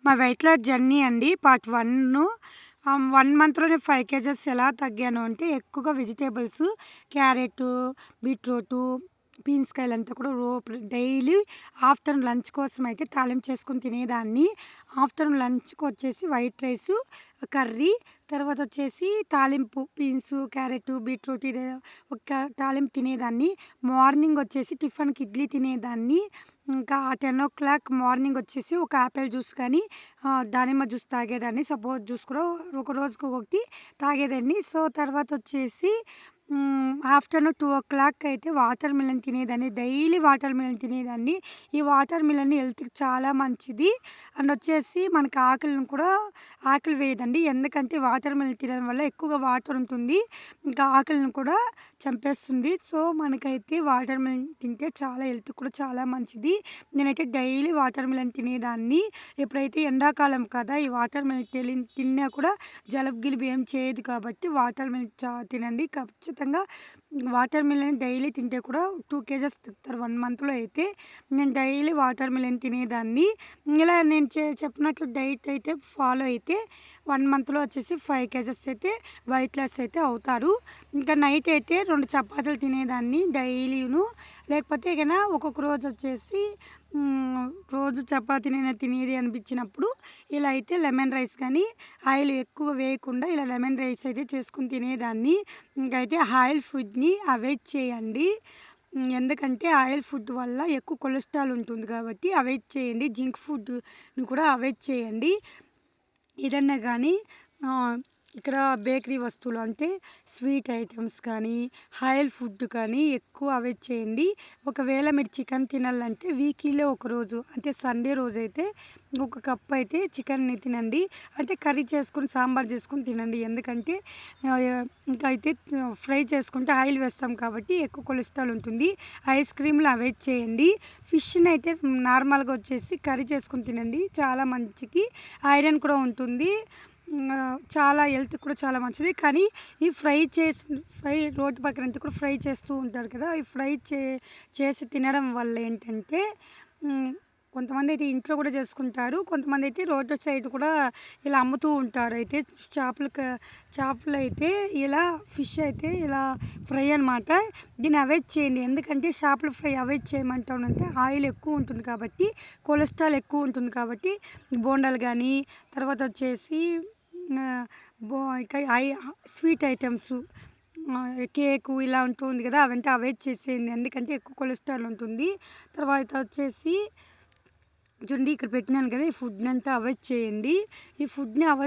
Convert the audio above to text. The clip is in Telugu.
మా వెయిట్ లాస్ జర్నీ అండి పార్ట్ 1. 1 మంత్‌లోనే 5 కేజెస్ ఎలా తగ్గాను అంటే ఎక్కువగా వెజిటబుల్స్, క్యారెటు, బీట్రూటు, బీన్స్ కాయలంతా కూడా డైలీ ఆఫ్టర్‌నూన్ లంచ్ కోసం అయితే తాలింపు చేసుకొని తినేదాన్ని. ఆఫ్టర్‌నూన్ లంచ్‌కొచ్చేసి వైట్ రైసు, కర్రీ, తర్వాత వచ్చేసి తాలింపు బీన్సు, క్యారెటు, బీట్రూట్ ఇదే ఒక తాలింపు తినేదాన్ని. మార్నింగ్ వచ్చేసి టిఫిన్‌కి ఇడ్లీ తినేదాన్ని. ఇంకా 10:00 మార్నింగ్ వచ్చేసి ఒక యాపిల్ జ్యూస్ కానీ, దానిమ్మ జ్యూస్ తాగేదాన్ని. సపోటా జ్యూస్ కూడా ఒక రోజుకి ఒకటి తాగేదాన్ని. సో, తర్వాత వచ్చేసి ఆఫ్టర్‌నూన్ 2:00 అయితే వాటర్ మిలన్ తినేదాన్ని. డైలీ వాటర్ మిలన్ తినేదాన్ని. ఈ వాటర్ మిలన్ హెల్త్‌కి చాలా మంచిది. అండ్ వచ్చేసి మనకి ఆకలి వేయదండి. ఎందుకంటే వాటర్ మిలన్ తినడం వల్ల ఎక్కువగా వాటర్ ఉంటుంది. ఇంకా ఆకలిని కూడా చంపేస్తుంది. సో, మనకైతే వాటర్ మిలన్ తింటే చాలా హెల్త్‌కి కూడా చాలా మంచిది. నేనైతే డైలీ వాటర్ మిలన్ తినేదాన్ని. ఎప్పుడైతే ఎండాకాలం కదా, ఈ వాటర్ మిలన్ తిన్నా కూడా జలుబు గిలుబు ఏం చేయదు కాబట్టి వాటర్ మిలన్ తినండి. ఖచ్చితంగా వాటర్ మిలన్ డైలీ తింటే కూడా 2 కేజెస్ తగ్గుతారు 1 మంత్‌లో అయితే. నేను డైలీ వాటర్ మిలన్ తినేదాన్ని. ఇలా నేను చెప్పినట్లు డైట్ అయితే ఫాలో అయితే 1 మంత్‌లో వచ్చేసి 5 కేజెస్ అయితే వెయిట్ లాస్ అయితే అవుతారు. ఇంకా నైట్ అయితే 2 చపాతీలు తినేదాన్ని డైలీను. లేకపోతే ఒక్కొక్క రోజు వచ్చేసి రోజు చపాతీనైనా తినేది అనిపించినప్పుడు ఇలా అయితే లెమన్ రైస్ కానీ, ఆయిల్ ఎక్కువ వేయకుండా ఇలా లెమన్ రైస్ అయితే చేసుకొని తినేదాన్ని. ఇంకైతే ఆయిల్ ఫుడ్‌ని అవాయిడ్ చేయండి. ఎందుకంటే ఆయిల్ ఫుడ్ వల్ల ఎక్కువ కొలెస్ట్రాల్ ఉంటుంది కాబట్టి అవాయిడ్ చేయండి. జంక్ ఫుడ్‌ని కూడా అవాయిడ్ చేయండి. ఏదన్నా కానీ ఇక్కడ బేకరీ వస్తువులు అంటే స్వీట్ ఐటమ్స్ కానీ, ఆయిల్ ఫుడ్ కానీ ఎక్కువ అవాయిడ్ చేయండి. ఒకవేళ మీరు చికెన్ తినాలంటే వీక్లీలో ఒకరోజు అంటే సండే రోజైతే ఒక కప్ అయితే చికెన్‌ని తినండి. అంటే కర్రీ చేసుకొని సాంబార్ చేసుకొని తినండి. ఎందుకంటే ఇంకా అయితే ఫ్రై చేసుకుంటే ఆయిల్ వేస్తాం కాబట్టి ఎక్కువ కొలెస్ట్రాల్ ఉంటుంది. ఐస్ క్రీమ్‌లు అవాయిడ్ చేయండి. ఫిష్‌ని అయితే నార్మల్‌గా వచ్చేసి కర్రీ చేసుకొని తినండి. చాలా మంచిది. ఐరన్ కూడా ఉంటుంది. చాలా హెల్త్‌కి కూడా చాలా మంచిది. కానీ ఈ ఫ్రై రోడ్డు పక్కనంతా కూడా ఫ్రై చేస్తూ ఉంటారు కదా! ఈ ఫ్రై చేసి తినడం వల్ల ఏంటంటే కొంతమంది అయితే ఇంట్లో కూడా చేసుకుంటారు. కొంతమంది అయితే రోడ్డు సైడ్ కూడా ఇలా అమ్ముతూ ఉంటారు. అయితే చేపలు అయితే ఇలా ఫిష్ అయితే ఇలా ఫ్రై అనమాట. దీన్ని అవాయిడ్ చేయండి. ఎందుకంటే చేపల ఫ్రై అవాయిడ్ చేయమంటానంటే ఆయిల్ ఎక్కువ ఉంటుంది కాబట్టి, కొలెస్ట్రాల్ ఎక్కువ ఉంటుంది కాబట్టి, బోండాలు కానీ, తర్వాత వచ్చేసి ఇంకా స్వీట్ ఐటమ్స్, కేకు ఇలా ఉంటుంది కదా, అవంతా అవాయిడ్ చేసేయండి. ఎందుకంటే ఎక్కువ కొలెస్ట్రాల్ ఉంటుంది. తర్వాత వచ్చేసి చూడండి ఇక్కడ పెట్టినాను కదా, ఈ ఫుడ్‌ని అంతా అవాయిడ్ చేయండి. ఈ ఫుడ్‌ని అవాయిడ్